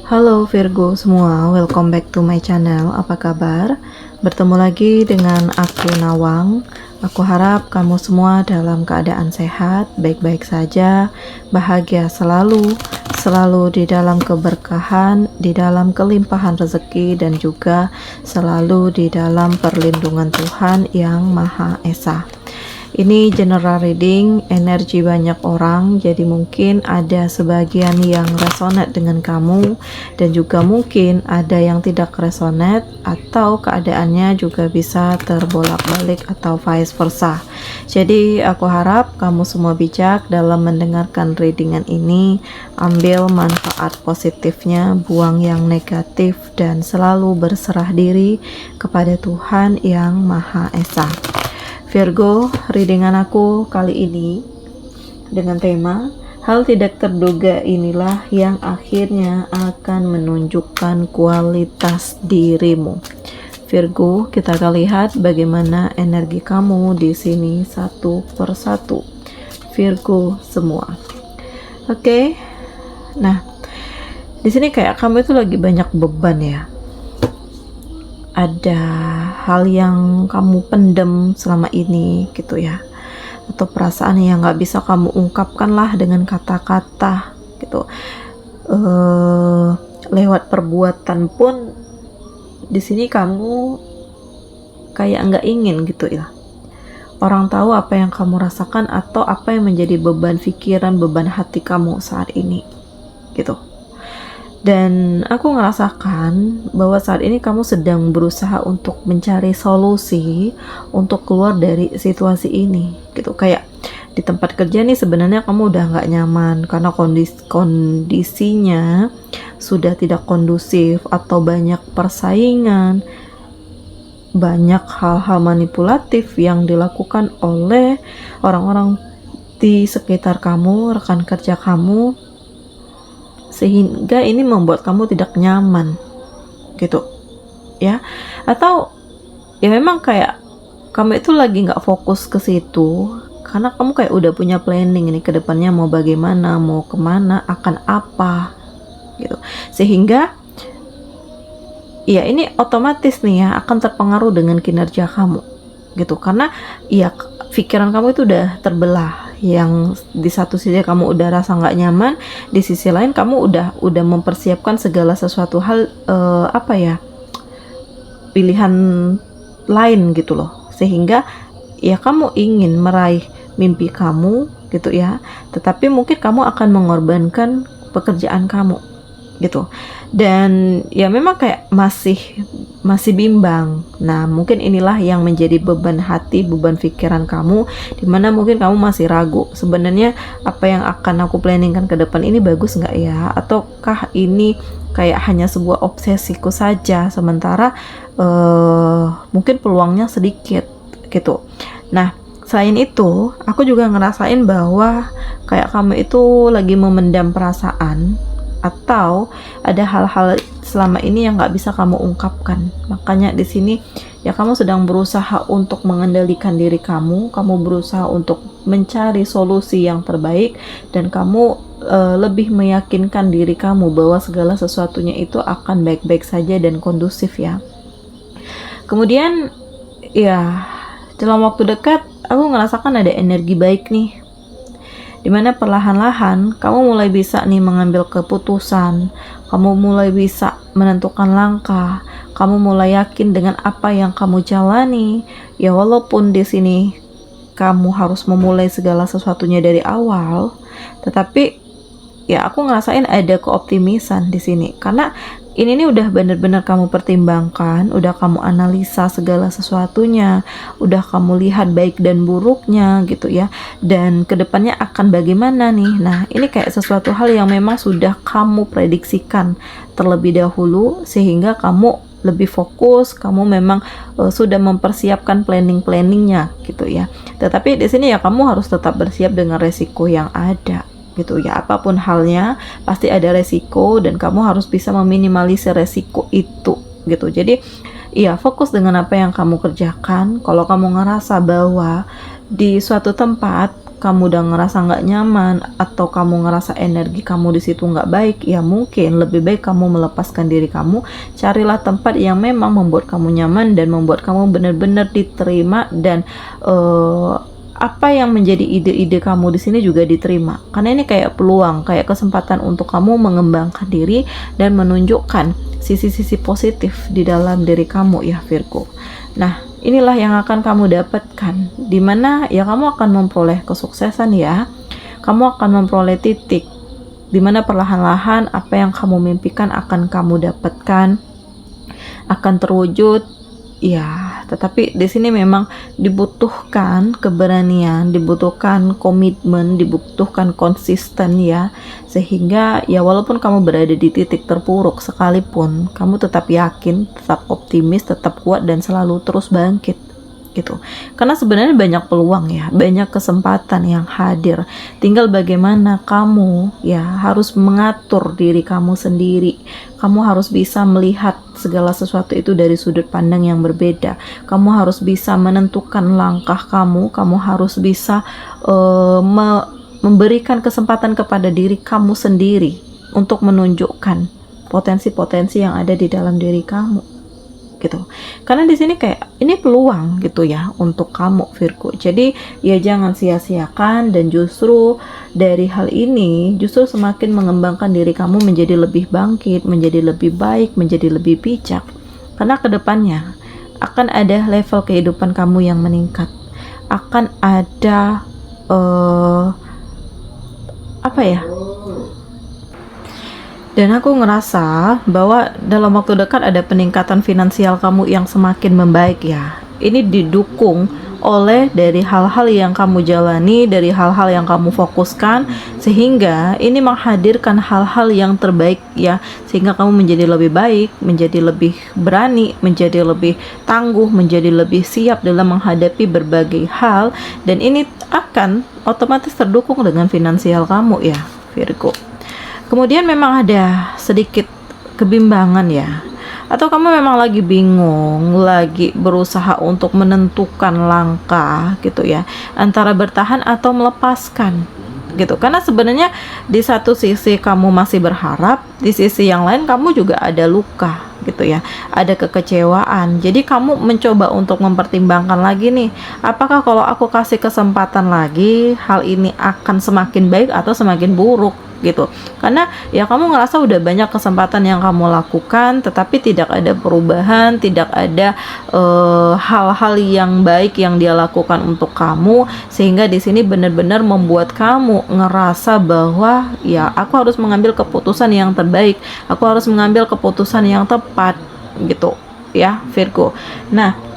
Halo Virgo semua, welcome back to my channel. Apa kabar? Bertemu lagi dengan aku Nawang. Aku harap kamu semua dalam keadaan sehat, baik-baik saja, bahagia selalu di dalam keberkahan, di dalam kelimpahan rezeki, dan juga selalu di dalam perlindungan Tuhan Yang Maha Esa. Ini general reading, energi banyak orang, jadi mungkin ada sebagian yang resonate dengan kamu dan juga mungkin ada yang tidak resonate atau keadaannya juga bisa terbolak-balik atau vice versa. Jadi aku harap kamu semua bijak dalam mendengarkan readingan ini, ambil manfaat positifnya, buang yang negatif, dan selalu berserah diri kepada Tuhan Yang Maha Esa. Virgo, readingan aku kali ini dengan tema hal tidak terduga inilah yang akhirnya akan menunjukkan kualitas dirimu. Virgo, kita akan lihat bagaimana energi kamu di sini satu persatu. Virgo semua. Oke. Nah, di sini kayak kamu itu lagi banyak beban ya. Ada hal yang kamu pendem selama ini gitu ya, atau perasaan yang nggak bisa kamu ungkapkan lah dengan kata-kata gitu. Lewat perbuatan pun di sini kamu kayak nggak ingin gitu ya orang tahu apa yang kamu rasakan atau apa yang menjadi beban pikiran, beban hati kamu saat ini gitu. Dan aku ngerasakan bahwa saat ini kamu sedang berusaha untuk mencari solusi untuk keluar dari situasi ini gitu. Kayak di tempat kerja nih sebenarnya kamu udah nggak nyaman karena kondisinya sudah tidak kondusif atau banyak persaingan, banyak hal-hal manipulatif yang dilakukan oleh orang-orang di sekitar kamu, rekan kerja kamu, sehingga ini membuat kamu tidak nyaman gitu ya. Atau ya memang kayak kamu itu lagi nggak fokus ke situ karena kamu kayak udah punya planning ini ke depannya mau bagaimana, mau kemana, akan apa gitu, sehingga ya ini otomatis nih ya akan terpengaruh dengan kinerja kamu gitu, karena ya pikiran kamu itu udah terbelah. Yang di satu sisi kamu udah rasa nggak nyaman, di sisi lain kamu udah mempersiapkan segala sesuatu hal pilihan lain gitu loh, sehingga ya kamu ingin meraih mimpi kamu gitu ya, tetapi mungkin kamu akan mengorbankan pekerjaan kamu gitu. Dan ya memang kayak masih bimbang. Nah, mungkin inilah yang menjadi beban hati, beban pikiran kamu, dimana mungkin kamu masih ragu sebenarnya apa yang akan aku planningkan ke depan ini bagus nggak ya, ataukah ini kayak hanya sebuah obsesiku saja sementara mungkin peluangnya sedikit gitu. Nah, selain itu aku juga ngerasain bahwa kayak kamu itu lagi memendam perasaan atau ada hal-hal selama ini yang nggak bisa kamu ungkapkan. Makanya di sini ya kamu sedang berusaha untuk mengendalikan diri kamu berusaha untuk mencari solusi yang terbaik, dan kamu lebih meyakinkan diri kamu bahwa segala sesuatunya itu akan baik-baik saja dan kondusif ya. Kemudian ya dalam waktu dekat aku ngerasakan ada energi baik nih, dimana perlahan-lahan kamu mulai bisa nih mengambil keputusan, kamu mulai bisa menentukan langkah, kamu mulai yakin dengan apa yang kamu jalani. Ya walaupun di sini kamu harus memulai segala sesuatunya dari awal, tetapi ya aku ngerasain ada keoptimisan di sini karena ini nih udah bener-bener kamu pertimbangkan, udah kamu analisa segala sesuatunya, udah kamu lihat baik dan buruknya gitu ya, dan kedepannya akan bagaimana nih. Nah, ini kayak sesuatu hal yang memang sudah kamu prediksikan terlebih dahulu, sehingga kamu lebih fokus, kamu memang sudah mempersiapkan planningnya gitu ya. Tetapi di sini ya kamu harus tetap bersiap dengan resiko yang ada gitu ya. Apapun halnya pasti ada resiko dan kamu harus bisa meminimalisir resiko itu gitu. Jadi ya fokus dengan apa yang kamu kerjakan. Kalau kamu ngerasa bahwa di suatu tempat kamu udah ngerasa nggak nyaman atau kamu ngerasa energi kamu di situ nggak baik, ya mungkin lebih baik kamu melepaskan diri kamu, carilah tempat yang memang membuat kamu nyaman dan membuat kamu benar-benar diterima, dan apa yang menjadi ide-ide kamu di sini juga diterima, karena ini kayak peluang, kayak kesempatan untuk kamu mengembangkan diri dan menunjukkan sisi-sisi positif di dalam diri kamu ya Virgo. Nah, inilah yang akan kamu dapatkan, dimana ya kamu akan memperoleh kesuksesan ya, kamu akan memperoleh titik dimana perlahan-lahan apa yang kamu mimpikan akan kamu dapatkan, akan terwujud. Ya, tetapi di sini memang dibutuhkan keberanian, dibutuhkan komitmen, dibutuhkan konsisten ya. Sehingga ya walaupun kamu berada di titik terpuruk sekalipun, kamu tetap yakin, tetap optimis, tetap kuat dan selalu terus bangkit gitu. Karena sebenarnya banyak peluang ya, banyak kesempatan yang hadir. Tinggal bagaimana kamu ya harus mengatur diri kamu sendiri. Kamu harus bisa melihat segala sesuatu itu dari sudut pandang yang berbeda. Kamu harus bisa menentukan langkah kamu. Kamu harus bisa memberikan kesempatan kepada diri kamu sendiri untuk menunjukkan potensi-potensi yang ada di dalam diri kamu gitu. Karena di sini kayak ini peluang gitu ya untuk kamu Virgo. Jadi ya jangan sia-siakan, dan justru dari hal ini justru semakin mengembangkan diri kamu menjadi lebih bangkit, menjadi lebih baik, menjadi lebih bijak. Karena kedepannya akan ada level kehidupan kamu yang meningkat. Akan ada apa ya? Dan aku ngerasa bahwa dalam waktu dekat ada peningkatan finansial kamu yang semakin membaik ya. Ini didukung oleh dari hal-hal yang kamu jalani, dari hal-hal yang kamu fokuskan, sehingga ini menghadirkan hal-hal yang terbaik ya. Sehingga kamu menjadi lebih baik, menjadi lebih berani, menjadi lebih tangguh, menjadi lebih siap dalam menghadapi berbagai hal. Dan ini akan otomatis terdukung dengan finansial kamu ya Virgo. Kemudian memang ada sedikit kebimbangan ya, atau kamu memang lagi bingung, lagi berusaha untuk menentukan langkah gitu ya, antara bertahan atau melepaskan gitu. Karena sebenarnya di satu sisi kamu masih berharap, di sisi yang lain kamu juga ada luka gitu ya, ada kekecewaan. Jadi kamu mencoba untuk mempertimbangkan lagi nih, apakah kalau aku kasih kesempatan lagi, hal ini akan semakin baik atau semakin buruk gitu. Karena ya kamu ngerasa udah banyak kesempatan yang kamu lakukan, tetapi tidak ada perubahan, tidak ada hal-hal yang baik yang dia lakukan untuk kamu, sehingga di sini benar-benar membuat kamu ngerasa bahwa ya aku harus mengambil keputusan yang terbaik, aku harus mengambil keputusan yang tepat gitu ya Virgo. Nah,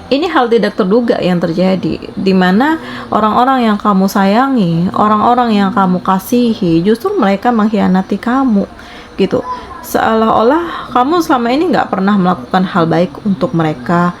ini hal tidak terduga yang terjadi, di mana orang-orang yang kamu sayangi, orang-orang yang kamu kasihi, justru mereka mengkhianati kamu, gitu. Seolah-olah kamu selama ini nggak pernah melakukan hal baik untuk mereka.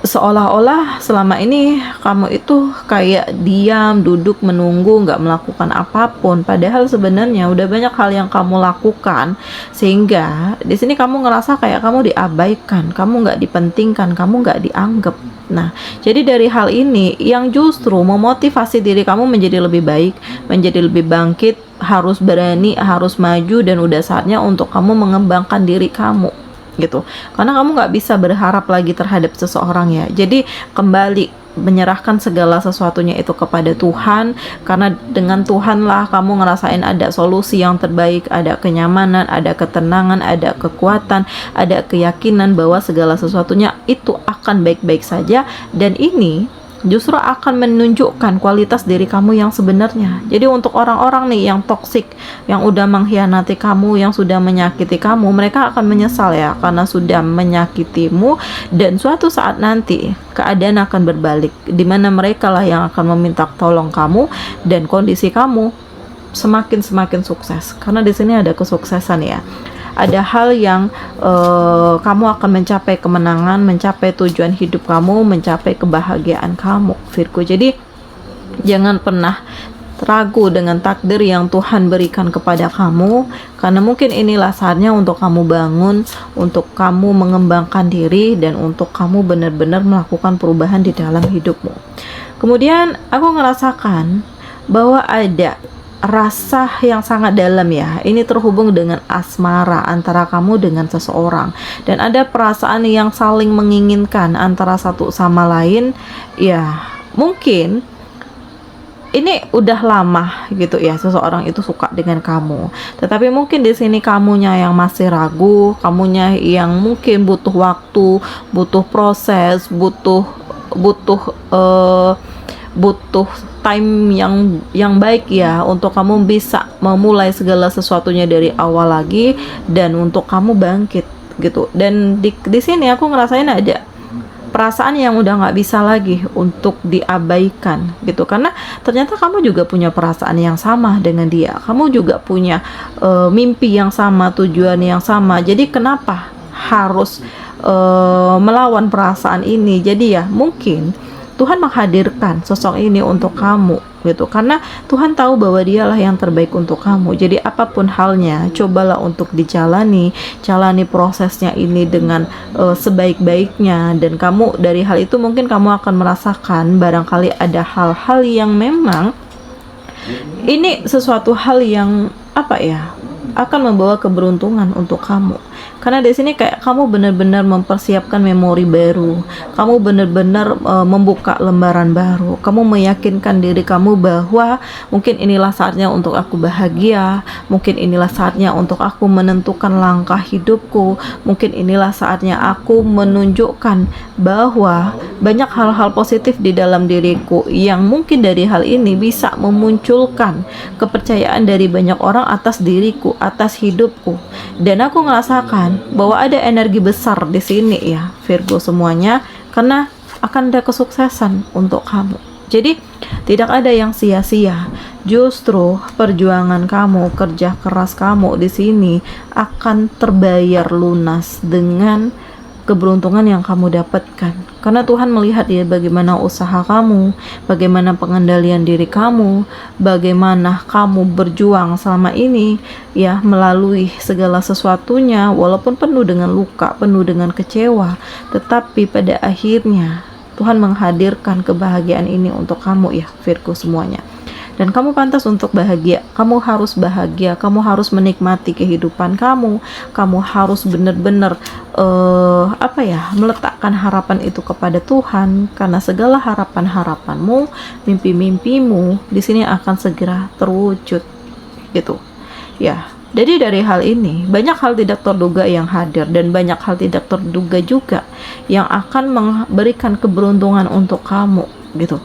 Seolah-olah selama ini kamu itu kayak diam, duduk, menunggu, nggak melakukan apapun. Padahal sebenarnya udah banyak hal yang kamu lakukan, sehingga di sini kamu ngerasa kayak kamu diabaikan, kamu nggak dipentingkan, kamu nggak dianggap. Nah, jadi dari hal ini yang justru memotivasi diri kamu menjadi lebih baik, menjadi lebih bangkit, harus berani, harus maju, dan udah saatnya untuk kamu mengembangkan diri kamu gitu. Karena kamu nggak bisa berharap lagi terhadap seseorang ya. Jadi kembali menyerahkan segala sesuatunya itu kepada Tuhan, karena dengan Tuhanlah kamu ngerasain ada solusi yang terbaik, ada kenyamanan, ada ketenangan, ada kekuatan, ada keyakinan bahwa segala sesuatunya itu akan baik-baik saja. Dan ini justru akan menunjukkan kualitas diri kamu yang sebenarnya. Jadi untuk orang-orang nih yang toksik, yang udah mengkhianati kamu, yang sudah menyakiti kamu, mereka akan menyesal ya, karena sudah menyakitimu, dan suatu saat nanti keadaan akan berbalik, dimana mereka lah yang akan meminta tolong kamu, dan kondisi kamu semakin sukses. Karena di sini ada kesuksesan ya. Ada hal yang kamu akan mencapai kemenangan, mencapai tujuan hidup kamu, mencapai kebahagiaan kamu Virgo. Jadi jangan pernah ragu dengan takdir yang Tuhan berikan kepada kamu, karena mungkin inilah saatnya untuk kamu bangun, untuk kamu mengembangkan diri, dan untuk kamu benar-benar melakukan perubahan di dalam hidupmu. Kemudian aku ngerasakan bahwa ada rasa yang sangat dalam ya. Ini terhubung dengan asmara antara kamu dengan seseorang, dan ada perasaan yang saling menginginkan antara satu sama lain. Ya, mungkin ini udah lama gitu ya seseorang itu suka dengan kamu, tetapi mungkin di sini kamunya yang masih ragu, kamunya yang mungkin butuh waktu, butuh proses, butuh butuh time yang baik ya untuk kamu bisa memulai segala sesuatunya dari awal lagi, dan untuk kamu bangkit gitu. Dan di sini aku ngerasain ada perasaan yang udah nggak bisa lagi untuk diabaikan gitu, karena ternyata kamu juga punya perasaan yang sama dengan dia, kamu juga punya mimpi yang sama, tujuan yang sama. Jadi kenapa harus melawan perasaan ini? Jadi ya mungkin Tuhan menghadirkan sosok ini untuk kamu gitu, karena Tuhan tahu bahwa dialah yang terbaik untuk kamu. Jadi apapun halnya, cobalah untuk jalani prosesnya ini dengan sebaik-baiknya. Dan kamu dari hal itu mungkin kamu akan merasakan barangkali ada hal-hal yang memang ini sesuatu hal yang apa ya, akan membawa keberuntungan untuk kamu. Karena di sini kayak kamu benar-benar mempersiapkan memori baru, kamu benar-benar membuka lembaran baru, kamu meyakinkan diri kamu bahwa mungkin inilah saatnya untuk aku bahagia, mungkin inilah saatnya untuk aku menentukan langkah hidupku, mungkin inilah saatnya aku menunjukkan bahwa banyak hal-hal positif di dalam diriku, yang mungkin dari hal ini bisa memunculkan kepercayaan dari banyak orang atas diriku, atas hidupku. Dan aku ngerasakan bahwa ada energi besar di sini ya Virgo semuanya, karena akan ada kesuksesan untuk kamu. Jadi tidak ada yang sia-sia. Justru perjuangan kamu, kerja keras kamu di sini akan terbayar lunas dengan keberuntungan yang kamu dapatkan. Karena Tuhan melihat ya bagaimana usaha kamu, bagaimana pengendalian diri kamu, bagaimana kamu berjuang selama ini ya melalui segala sesuatunya, walaupun penuh dengan luka, penuh dengan kecewa, tetapi pada akhirnya Tuhan menghadirkan kebahagiaan ini untuk kamu ya Virgo semuanya. Dan kamu pantas untuk bahagia, kamu harus bahagia, kamu harus menikmati kehidupan kamu, kamu harus benar-benar meletakkan harapan itu kepada Tuhan, karena segala harapan-harapanmu, mimpi-mimpimu di sini akan segera terwujud gitu ya. Jadi dari hal ini banyak hal tidak terduga yang hadir, dan banyak hal tidak terduga juga yang akan memberikan keberuntungan untuk kamu gitu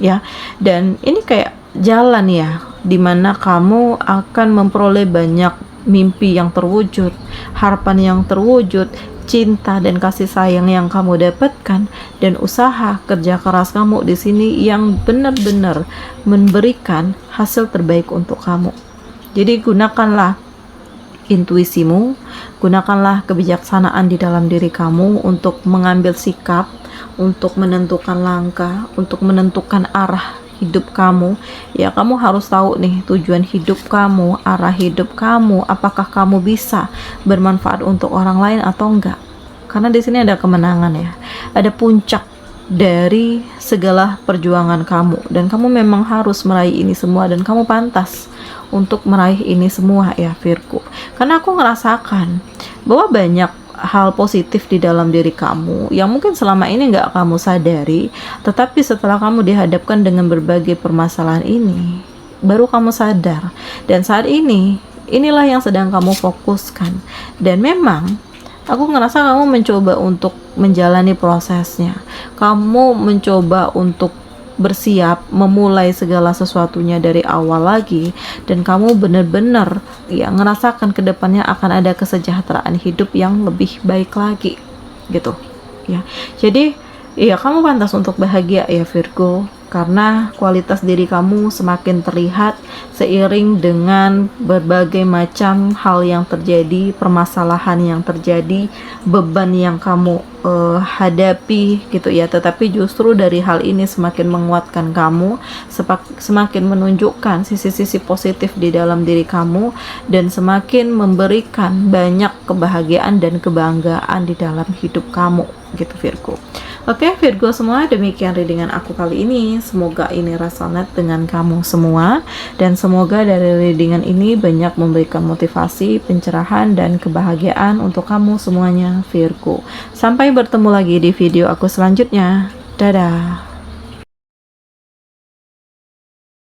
ya. Dan ini kayak jalan ya, dimana kamu akan memperoleh banyak mimpi yang terwujud, harapan yang terwujud, cinta dan kasih sayang yang kamu dapatkan, dan usaha kerja keras kamu di sini yang benar-benar memberikan hasil terbaik untuk kamu. Jadi gunakanlah intuisimu, gunakanlah kebijaksanaan di dalam diri kamu untuk mengambil sikap, untuk menentukan langkah, untuk menentukan arah hidup kamu ya. Kamu harus tahu nih tujuan hidup kamu, arah hidup kamu, apakah kamu bisa bermanfaat untuk orang lain atau enggak. Karena di sini ada kemenangan ya, ada puncak dari segala perjuangan kamu, dan kamu memang harus meraih ini semua, dan kamu pantas untuk meraih ini semua ya Virgo. Karena aku ngerasakan bahwa banyak hal positif di dalam diri kamu yang mungkin selama ini nggak kamu sadari, tetapi setelah kamu dihadapkan dengan berbagai permasalahan ini, baru kamu sadar. Dan saat ini, inilah yang sedang kamu fokuskan. Dan memang aku ngerasa kamu mencoba untuk menjalani prosesnya, kamu mencoba untuk bersiap memulai segala sesuatunya dari awal lagi, dan kamu benar-benar ya ngerasakan kedepannya akan ada kesejahteraan hidup yang lebih baik lagi gitu ya. Jadi ya kamu pantas untuk bahagia ya Virgo, karena kualitas diri kamu semakin terlihat seiring dengan berbagai macam hal yang terjadi, permasalahan yang terjadi, beban yang kamu hadapi gitu ya. Tetapi justru dari hal ini semakin menguatkan kamu, semakin menunjukkan sisi-sisi positif di dalam diri kamu, dan semakin memberikan banyak kebahagiaan dan kebanggaan di dalam hidup kamu gitu Virgo. Oke Virgo semua, demikian readingan aku kali ini. Semoga ini resonate dengan kamu semua, dan semoga dari readingan ini banyak memberikan motivasi, pencerahan, dan kebahagiaan untuk kamu semuanya Virgo. Sampai bertemu lagi di video aku selanjutnya. Dadah.